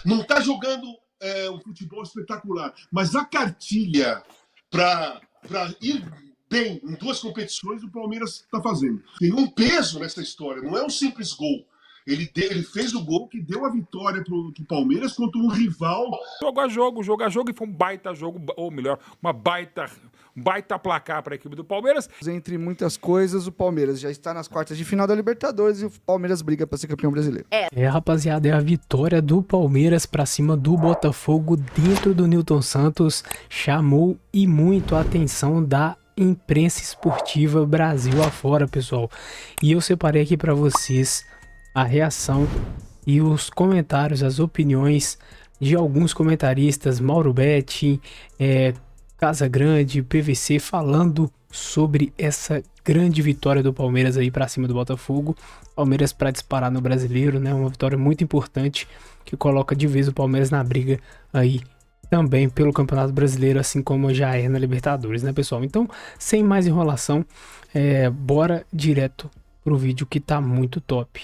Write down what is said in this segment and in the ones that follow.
Não está jogando um futebol espetacular, mas a cartilha para ir bem em duas competições o Palmeiras está fazendo. Tem um peso nessa história, não é um simples gol. Ele fez o gol que deu a vitória para o Palmeiras contra um rival. Jogo a jogo, e foi um baita jogo, ou melhor, um baita placar para a equipe do Palmeiras. Entre muitas coisas, o Palmeiras já está nas quartas de final da Libertadores e o Palmeiras briga para ser campeão brasileiro. Rapaziada, é a vitória do Palmeiras para cima do Botafogo dentro do Newton Santos. Chamou e muito a atenção da imprensa esportiva Brasil afora, pessoal. E eu separei aqui para vocês a reação e os comentários, as opiniões de alguns comentaristas, Mauro Betti, Casagrande, PVC, falando sobre essa grande vitória do Palmeiras aí para cima do Botafogo. Palmeiras para disparar no Brasileiro, né? Uma vitória muito importante que coloca de vez o Palmeiras na briga aí também pelo Campeonato Brasileiro, assim como já é na Libertadores, né, pessoal? Então, sem mais enrolação, bora direto pro vídeo que tá muito top.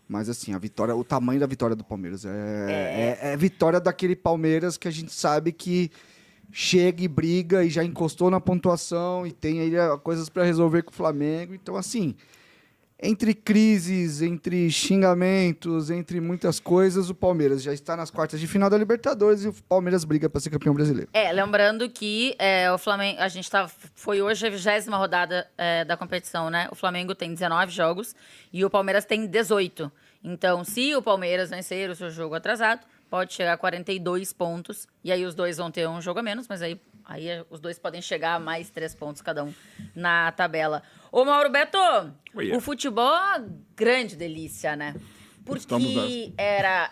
Mas assim, a vitória, o tamanho da vitória do Palmeiras é vitória daquele Palmeiras que a gente sabe que chega e briga e já encostou na pontuação e tem aí coisas para resolver com o Flamengo. Então, assim, entre crises, entre xingamentos, entre muitas coisas, o Palmeiras já está nas quartas de final da Libertadores e o Palmeiras briga para ser campeão brasileiro. Lembrando que o Flamengo, foi hoje a 20ª rodada da competição, né? O Flamengo tem 19 jogos e o Palmeiras tem 18. Então, se o Palmeiras vencer o seu jogo atrasado, pode chegar a 42 pontos. E aí os dois vão ter um jogo a menos, mas aí os dois podem chegar a mais 3 pontos cada um na tabela. Ô, Mauro Beto, o futebol é uma grande delícia, né? Porque era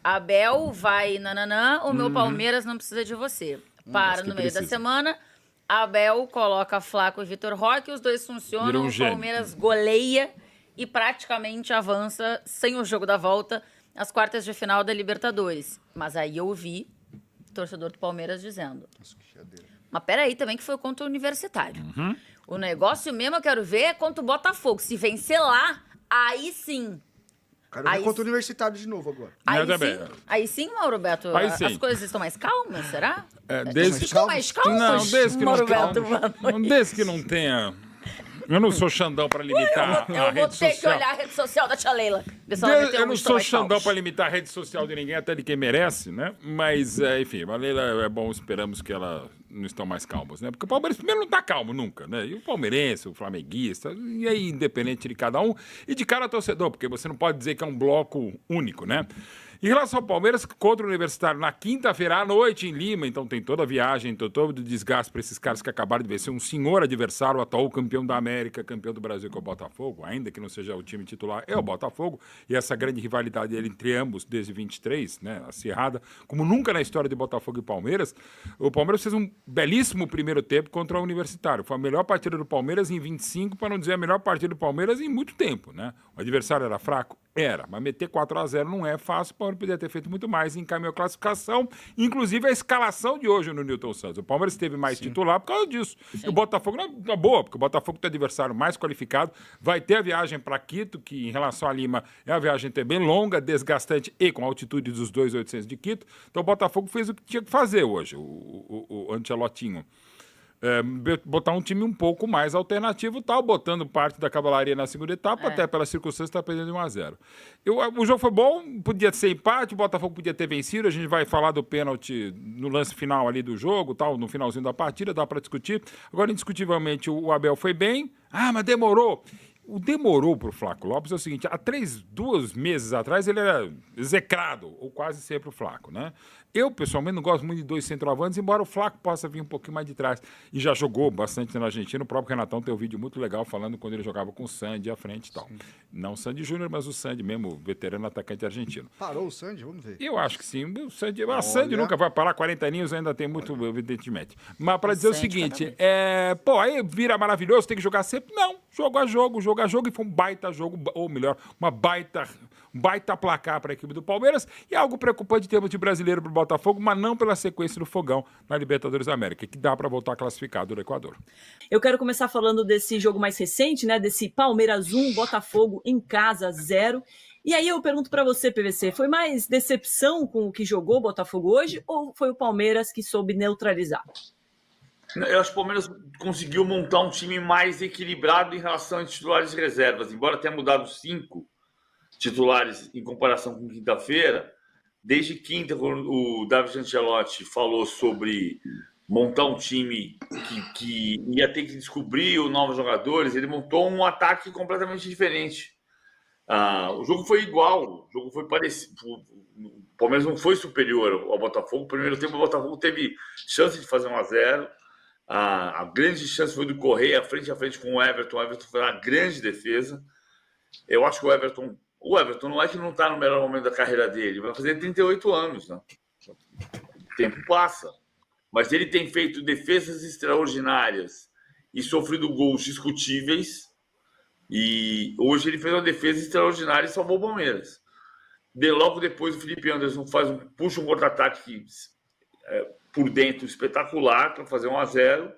Abel vai nananã, o meu Palmeiras não precisa de você. No meio da semana, Abel coloca Flaco e Vitor Roque, os dois funcionam, o Palmeiras goleia e praticamente avança sem o jogo da volta às quartas de final da Libertadores. Mas aí eu vi o torcedor do Palmeiras dizendo: mas peraí também que foi contra o Universitário. O negócio mesmo eu quero ver é contra o Botafogo. Se vencer lá, aí sim. Quero ver contra o Universitário de novo agora. Aí sim, Mauro Beto, as coisas estão mais calmas, será? Estão mais calmas? Não, desde que não tenha... Eu não sou Xandão para limitar a rede social. Eu vou ter que olhar a rede social da tia Leila. Eu não sou Xandão para limitar a rede social de ninguém, até de quem merece, né? Mas, enfim, a Leila é bom, esperamos que ela não estão mais calmas, né? Porque o Palmeiras primeiro não está calmo nunca, né? E o palmeirense, o flamenguista, e aí independente de cada um e de cada torcedor, porque você não pode dizer que é um bloco único, né? Em relação ao Palmeiras, contra o Universitário na quinta-feira à noite em Lima, então tem toda a viagem, todo o desgaste para esses caras que acabaram de vencer um senhor adversário, o atual campeão da América, campeão do Brasil, que é o Botafogo, ainda que não seja o time titular, é o Botafogo, e essa grande rivalidade entre ambos desde 23, né, acirrada, como nunca na história de Botafogo e Palmeiras. O Palmeiras fez um belíssimo primeiro tempo contra o Universitário, foi a melhor partida do Palmeiras em 25, para não dizer a melhor partida do Palmeiras em muito tempo, né? O adversário era fraco? Era, mas meter 4-0 não é fácil, o Palmeiras poderia ter feito muito mais, encaminhou a classificação, inclusive a escalação de hoje no Newton Santos. O Palmeiras teve mais titular por causa disso. E o Botafogo não é boa, porque o Botafogo tem adversário mais qualificado, vai ter a viagem para Quito, que em relação a Lima é uma viagem também longa, desgastante e com a altitude dos 2.800 de Quito. Então o Botafogo fez o que tinha que fazer hoje, o Ancelotinho. Botar um time um pouco mais alternativo, tal, botando parte da cavalaria na segunda etapa, até pela circunstância está perdendo 1-0. O jogo foi bom, podia ser empate, o Botafogo podia ter vencido, a gente vai falar do pênalti no lance final ali do jogo, tal, no finalzinho da partida, dá para discutir. Agora, indiscutivelmente, o Abel foi bem, mas demorou. O demorou para o Flaco Lopes é o seguinte, há 2 meses atrás ele era execrado, ou quase sempre o Flaco, né? Eu, pessoalmente, não gosto muito de 2 centroavantes, embora o Flaco possa vir um pouquinho mais de trás. E já jogou bastante na Argentina. O próprio Renatão tem um vídeo muito legal falando quando ele jogava com o Sandy à frente e tal. Sim. Não o Sandy Júnior, mas o Sandy mesmo, veterano atacante argentino. Parou o Sandy? Vamos ver. Eu acho que sim. O Sandy, a Sandy nunca vai parar, 40 aninhos ainda tem muito, evidentemente. Mas para dizer o seguinte, aí vira maravilhoso, tem que jogar sempre? Não, jogo a jogo, e foi um baita jogo, ou melhor, um baita placar para a equipe do Palmeiras, e algo preocupante em termos de brasileiro para o Botafogo, mas não pela sequência do fogão na Libertadores da América, que dá para voltar classificado do Equador. Eu quero começar falando desse jogo mais recente, né, desse Palmeiras 1, Botafogo em casa 0. E aí eu pergunto para você, PVC, foi mais decepção com o que jogou o Botafogo hoje ou foi o Palmeiras que soube neutralizar? Eu acho que o Palmeiras conseguiu montar um time mais equilibrado em relação a titulares e reservas. Embora tenha mudado 5 titulares em comparação com quinta-feira, desde quinta, quando o David Ancelotti falou sobre montar um time que ia ter que descobrir os novos jogadores, ele montou um ataque completamente diferente. O jogo foi igual, o jogo foi parecido. O Palmeiras não foi superior ao Botafogo. No primeiro tempo, o Botafogo teve chance de fazer 1-0. A grande chance foi do Correia, frente a frente com o Everton. O Everton foi uma grande defesa. Eu acho que o Everton não é que não está no melhor momento da carreira dele, vai fazer 38 anos, né? O tempo passa. Mas ele tem feito defesas extraordinárias e sofrido gols discutíveis. E hoje ele fez uma defesa extraordinária e salvou o Palmeiras. Logo depois o Felipe Anderson puxa um contra-ataque por dentro espetacular para fazer 1-0.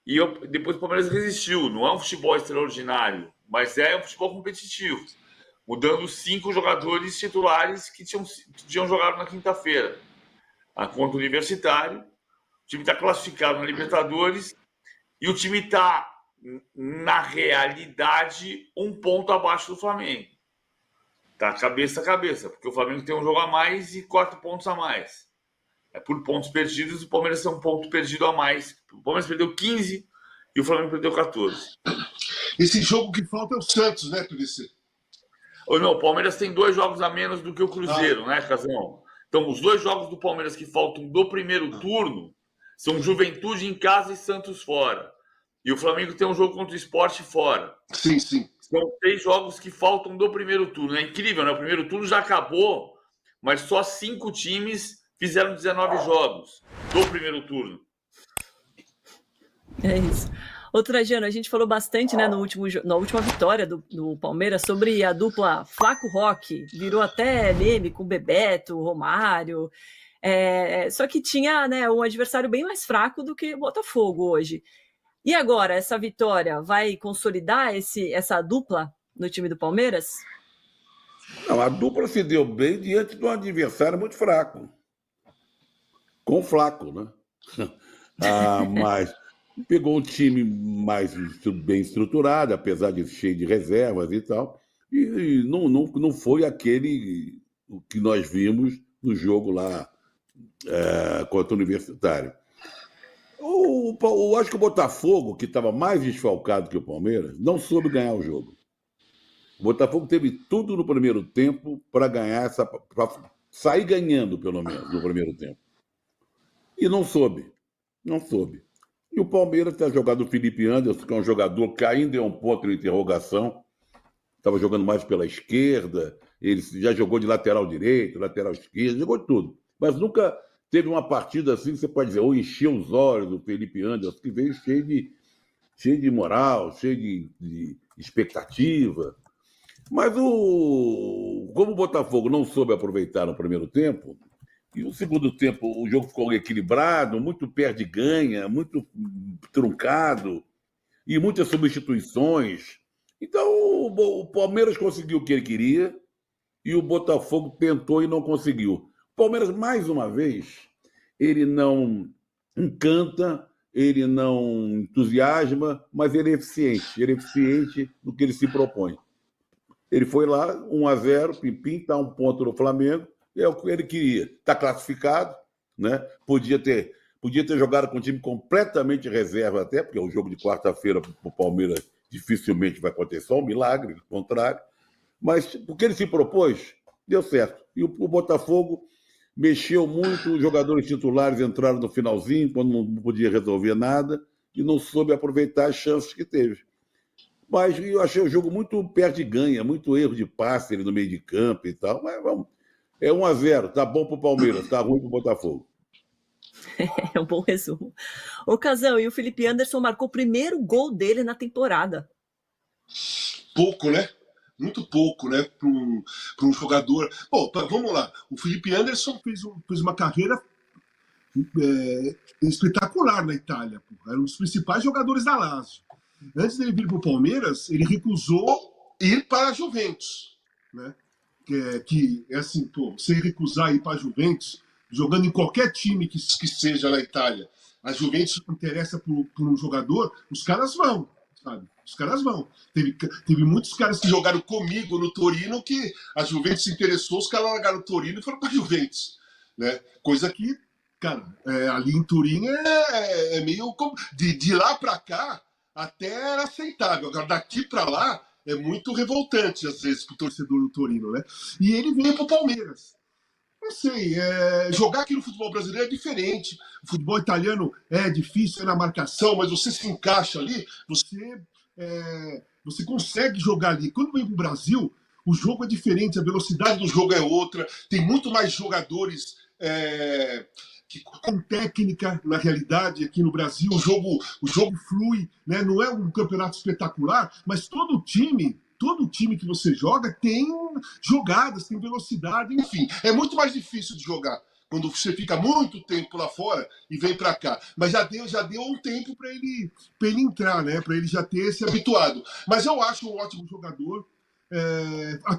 E depois o Palmeiras resistiu. Não é um futebol extraordinário, mas é um futebol competitivo. Mudando 5 jogadores titulares que tinham jogado na quinta-feira. Contra o Universitário. O time está classificado na Libertadores e o time está, na realidade, 1 ponto abaixo do Flamengo. Está cabeça a cabeça, porque o Flamengo tem um jogo a mais e 4 pontos a mais. Por pontos perdidos, o Palmeiras tem um ponto perdido a mais. O Palmeiras perdeu 15 e o Flamengo perdeu 14. Esse jogo que falta é o Santos, né, PVC? Ou não, o Palmeiras tem 2 jogos a menos do que o Cruzeiro, né, Casão? Então, os 2 jogos do Palmeiras que faltam do primeiro turno são Juventude em casa e Santos fora. E o Flamengo tem um jogo contra o Sport fora. Sim, sim. São 3 jogos que faltam do primeiro turno. É incrível, né? O primeiro turno já acabou, mas só 5 times fizeram 19 jogos do primeiro turno. É isso. Ô, Trajano, a gente falou bastante, né, na última vitória do Palmeiras sobre a dupla Flaco Roque. Virou até meme com o Bebeto, o Romário. Só que tinha, né, um adversário bem mais fraco do que o Botafogo hoje. E agora, essa vitória vai consolidar essa dupla no time do Palmeiras? Não, a dupla se deu bem diante de um adversário muito fraco. Com o Flaco, né? Mas pegou um time mais bem estruturado, apesar de cheio de reservas e tal, e não foi aquele que nós vimos no jogo lá contra o Universitário. Acho que o Botafogo, que estava mais desfalcado que o Palmeiras, não soube ganhar o jogo. O Botafogo teve tudo no primeiro tempo para ganhar para sair ganhando, pelo menos, no primeiro tempo. E não soube. E o Palmeiras está jogando o Felipe Anderson, que é um jogador que ainda é um ponto de interrogação. Estava jogando mais pela esquerda, ele já jogou de lateral direito, lateral esquerdo, jogou de tudo. Mas nunca teve uma partida assim que você pode dizer, ou encheu os olhos do Felipe Anderson, que veio cheio de moral, cheio de expectativa. Mas como o Botafogo não soube aproveitar no primeiro tempo, e no segundo tempo o jogo ficou equilibrado, muito perde-ganha, muito truncado, e muitas substituições. Então o Palmeiras conseguiu o que ele queria e o Botafogo tentou e não conseguiu. O Palmeiras, mais uma vez, ele não encanta, ele não entusiasma, mas ele é eficiente no que ele se propõe. Ele foi lá, 1-0, Pimpim, está 1 ponto no Flamengo, é o que ele queria. Está classificado, né? Podia ter jogado com um time completamente reserva até, porque o jogo de quarta-feira para o Palmeiras dificilmente vai acontecer, só um milagre, ao contrário. Mas o que ele se propôs, deu certo. E o Botafogo mexeu muito, os jogadores titulares entraram no finalzinho, quando não podia resolver nada, e não soube aproveitar as chances que teve. Mas eu achei o jogo muito perde-ganha, muito erro de passe no meio de campo e tal. Mas vamos, é 1-0, tá bom pro Palmeiras, tá ruim pro Botafogo. É um bom resumo. Ô, Casão, e o Felipe Anderson marcou o primeiro gol dele na temporada. Pouco, né? Muito pouco, né? Para um jogador. Bom, vamos lá. O Felipe Anderson fez uma carreira espetacular na Itália. Pô. Era um dos principais jogadores da Lazio. Antes dele vir para o Palmeiras, ele recusou ir para a Juventus, né? que é assim, pô, você recusar ir para a Juventus, jogando em qualquer time que seja na Itália, a Juventus interessa por um jogador, os caras vão, sabe? Os caras vão. Teve muitos caras que jogaram comigo no Torino que a Juventus se interessou, os caras largaram o Torino e foram para a Juventus, né? Coisa que, cara, ali em Turim é meio... De lá para cá, até era aceitável. Agora, daqui para lá, é muito revoltante, às vezes, para o torcedor do Torino, né? E ele veio para o Palmeiras. Não sei, jogar aqui no futebol brasileiro é diferente. O futebol italiano é difícil, é na marcação, mas você se encaixa ali, você consegue jogar ali. Quando vem para o Brasil, o jogo é diferente, a velocidade do jogo é outra, tem muito mais jogadores com técnica, na realidade, aqui no Brasil. O jogo flui, né? Não é um campeonato espetacular, mas todo time que você joga tem jogadas, tem velocidade, enfim. É muito mais difícil de jogar quando você fica muito tempo lá fora e vem para cá. Mas já deu um tempo para ele entrar, né? Para ele já ter se habituado. Mas eu acho um ótimo jogador.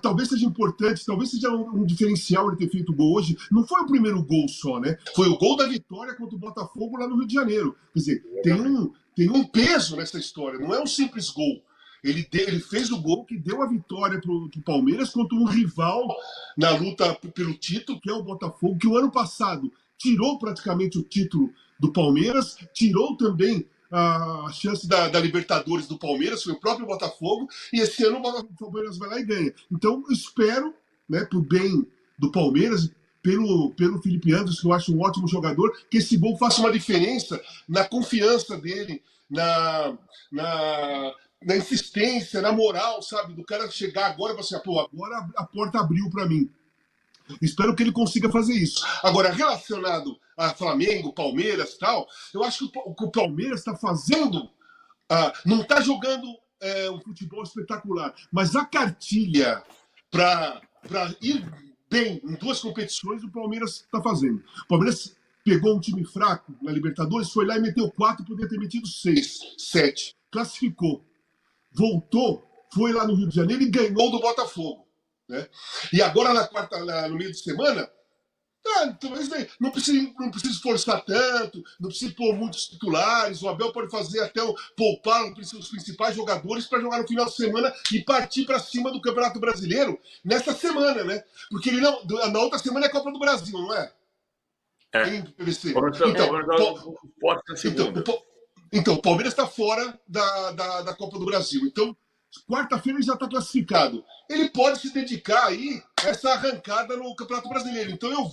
Talvez seja importante, talvez seja um diferencial ele ter feito o gol hoje. Não foi o primeiro gol só, né? Foi o gol da vitória contra o Botafogo lá no Rio de Janeiro. Quer dizer, tem um peso nessa história, não é um simples gol. Ele fez o gol que deu a vitória para o Palmeiras contra um rival na luta pelo título, que é o Botafogo, que o ano passado tirou praticamente o título do Palmeiras, tirou também a chance da Libertadores do Palmeiras, foi o próprio Botafogo, e esse ano o Palmeiras vai lá e ganha. Então, eu espero, né, pro bem do Palmeiras, pelo Felipe Anderson, que eu acho um ótimo jogador, que esse gol faça uma diferença na confiança dele, na insistência, na moral, sabe? Do cara chegar agora e falar assim, pô, agora a porta abriu para mim. Espero que ele consiga fazer isso. Agora, relacionado a Flamengo, Palmeiras e tal, eu acho que o Palmeiras está fazendo, não está jogando um futebol espetacular, mas a cartilha para ir bem em duas competições, o Palmeiras está fazendo. O Palmeiras pegou um time fraco na Libertadores, foi lá e meteu 4, podia ter metido 6, 7. Classificou. Voltou, foi lá no Rio de Janeiro e ganhou do Botafogo, né? E agora no meio de semana, talvez não precisa esforçar tanto, não precisa pôr muitos titulares. O Abel pode fazer até poupar os principais jogadores para jogar no final de semana e partir para cima do Campeonato Brasileiro nessa semana, né? Porque na outra semana é Copa do Brasil, não é? Em PVC. Então, o Palmeiras está fora da Copa do Brasil. Então, quarta-feira ele já está classificado. Ele pode se dedicar aí a essa arrancada no Campeonato Brasileiro. Então, eu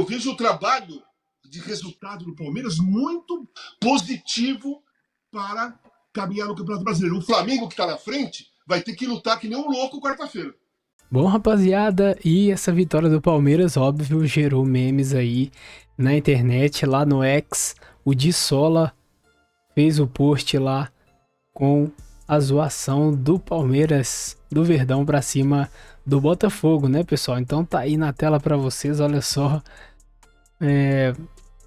vejo o trabalho de resultado do Palmeiras muito positivo para caminhar no Campeonato Brasileiro. O Flamengo, que está na frente, vai ter que lutar que nem um louco quarta-feira. Bom, rapaziada, e essa vitória do Palmeiras, óbvio, gerou memes aí na internet, lá no X. O Di Sola fez o post lá com a zoação do Palmeiras, do Verdão pra cima do Botafogo, né, pessoal? Então tá aí na tela pra vocês, olha só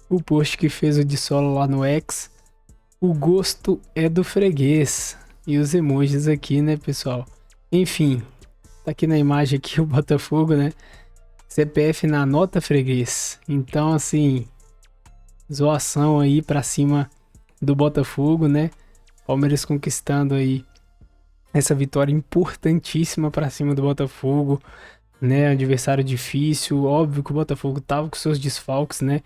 o post que fez o Di Sola lá no X. O gosto é do freguês. E os emojis aqui, né, pessoal? Enfim, tá aqui na imagem aqui o Botafogo, né? CPF na nota, freguês. Então, assim, zoação aí pra cima do Botafogo, né? Palmeiras conquistando aí essa vitória importantíssima pra cima do Botafogo, né? Adversário difícil. Óbvio que o Botafogo tava com seus desfalques, né?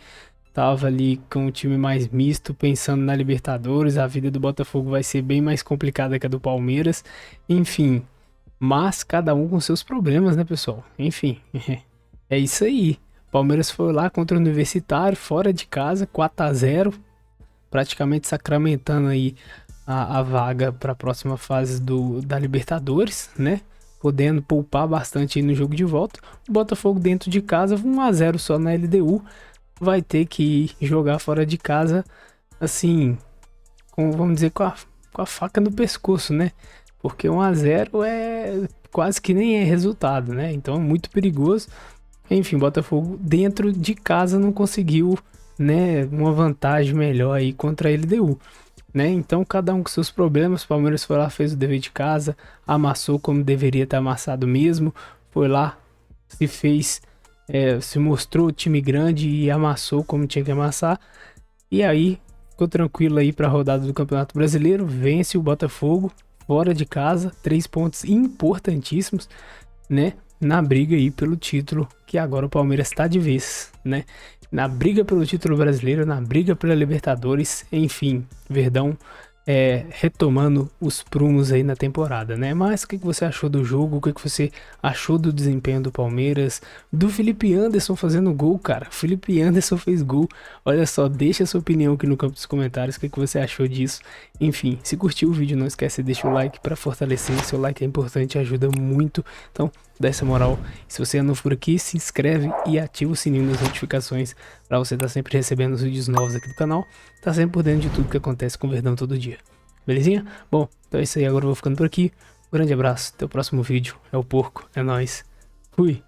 Tava ali com o time mais misto, pensando na Libertadores. A vida do Botafogo vai ser bem mais complicada que a do Palmeiras. Enfim, mas cada um com seus problemas, né, pessoal? Enfim, é isso aí. Palmeiras foi lá contra o Universitário, fora de casa, 4-0, praticamente sacramentando aí a vaga para a próxima fase da Libertadores, né? Podendo poupar bastante aí no jogo de volta. O Botafogo dentro de casa, 1-0 só na LDU, vai ter que jogar fora de casa, assim, vamos dizer, com a faca no pescoço, né? Porque 1-0 é quase que nem é resultado, né? Então é muito perigoso. Enfim, Botafogo dentro de casa não conseguiu, né, uma vantagem melhor aí contra a LDU. né? Então cada um com seus problemas. O Palmeiras foi lá, fez o dever de casa, amassou como deveria ter amassado mesmo, foi lá, se fez, se mostrou time grande e amassou como tinha que amassar. E aí ficou tranquilo aí para a rodada do Campeonato Brasileiro, vence o Botafogo fora de casa, 3 pontos importantíssimos, né? Na briga aí pelo título, que agora o Palmeiras está de vez, né? Na briga pelo título brasileiro, na briga pela Libertadores, enfim, Verdão retomando os prumos aí na temporada, né? Mas o que você achou do jogo? O que você achou do desempenho do Palmeiras? Do Felipe Anderson fazendo gol, cara. Felipe Anderson fez gol. Olha só, deixa a sua opinião aqui no campo dos comentários. O que você achou disso? Enfim, se curtiu o vídeo, não esquece de deixar o like para fortalecer. Seu like é importante, ajuda muito. Então, dá essa moral. Se você é novo por aqui, se inscreve e ativa o sininho das notificações para você estar sempre recebendo os vídeos novos aqui do canal. Tá sempre por dentro de tudo que acontece com o Verdão todo dia. Belezinha? Bom, então é isso aí. Agora eu vou ficando por aqui. Um grande abraço. Até o próximo vídeo. É o Porco. É nóis. Fui.